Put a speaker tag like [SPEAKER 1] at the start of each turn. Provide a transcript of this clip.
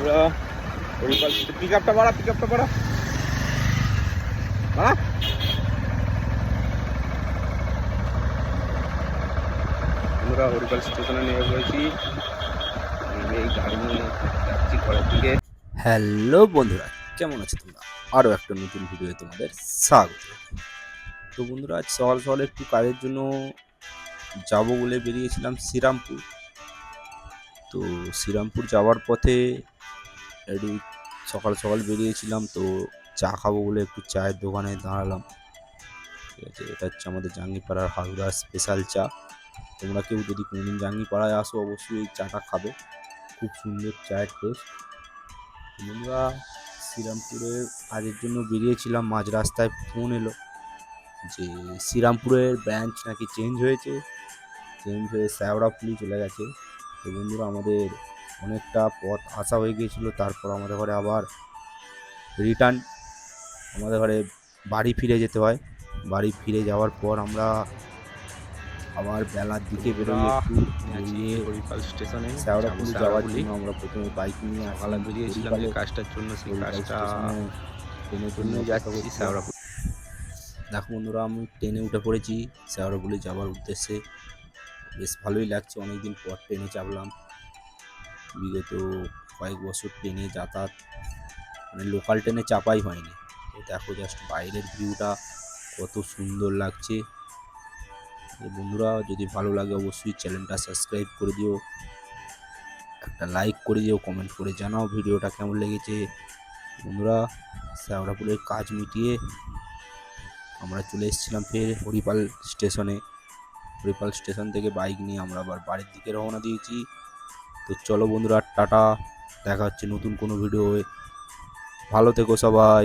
[SPEAKER 1] বন্ধুরা হরিপাল পিক আপটা বাড়া বন্ধুরা হরিপাল স্টেশনে নেমে পড়েছি। এই গাড়ি নিয়ে যাচ্ছি ঘরের দিকে।
[SPEAKER 2] হ্যালো বন্ধুরা, কেমন আছো তোমরা? আরও একটা নতুন ভিডিওতে তোমাদের স্বাগত। তো বন্ধুরা, আজ সকাল সকাল একটু কাজের জন্য যাব বলে বেরিয়েছিলাম শ্রীরামপুর। তো শ্রীরামপুর যাওয়ার পথে একটু সকাল সকাল বেরিয়েছিলাম, তো চা খাবো বলে একটু চায়ের দোকানে দাঁড়ালাম। ঠিক আছে, এটা হচ্ছে আমাদের জাঙ্গিপাড়ার হালুয়া স্পেশাল চা। তোমরা কেউ যদি কোনোদিন জাঙ্গিপাড়ায় আসো অবশ্যই এই চাটা খাবে, খুব সুন্দর চায়ের টেস্ট। বন্ধুরা, শ্রীরামপুরের কাজের জন্য বেরিয়েছিলাম, মাঝ রাস্তায় ফোন এলো যে শ্রীরামপুরের ব্রাঞ্চ নাকি চেঞ্জ হয়ে শ্যাওড়াফুলি চলে গেছে। তো বন্ধুরা, আমাদের অনেকটা পথ আসা হয়ে গিয়েছিলো। তারপর আমাদের ঘরে আবার রিটার্ন আমাদের ঘরে বাড়ি ফিরে যেতে হয়। বাড়ি ফিরে যাওয়ার পর আমরা আবার বেলার দিকে বেরোই, একটু বেরিয়ে
[SPEAKER 1] হরিপাল স্টেশনে
[SPEAKER 2] শ্যাওড়াফুলি যাওয়ার জন্য আমরা প্রথমে বাইক নিয়ে
[SPEAKER 1] সকালে বেরিয়েছিলাম যে কাজটার জন্য, সেই কাজটা
[SPEAKER 2] ট্রেনের জন্য
[SPEAKER 1] যাচ্ছি শ্যাওড়াফুলি।
[SPEAKER 2] দেখো বন্ধুরা, আমি ট্রেনে উঠে পড়েছি শ্যাওড়াফুলি যাওয়ার উদ্দেশ্যে। বেশ ভালোই লাগছে, অনেকদিন পর ট্রেনে চাপলাম। বিগত কয়েক বছর ট্রেনে যাতায়াত মানে লোকাল ট্রেনে চাপাই হয়নি। তো দেখো জাস্ট বাইরের ভিউটা কত সুন্দর লাগছে। বন্ধুরা, যদি ভালো লাগে অবশ্যই চ্যানেলটা সাবস্ক্রাইব করে দিও, একটা লাইক করে দিও, কমেন্ট করে জানাও ভিডিওটা কেমন লেগেছে। বন্ধুরা, শ্যাওড়াফুলির কাজ মিটিয়ে আমরা চলে এসেছিলাম ফের হরিপাল স্টেশনে। হরিপাল স্টেশন থেকে বাইক নিয়ে আমরা আবার বাড়ির দিকে রওনা দিয়েছি। তো চলো বন্ধুরা, টাটা, দেখা হচ্ছে নতুন কোনো ভিডিও। ভালো থেকো সবাই।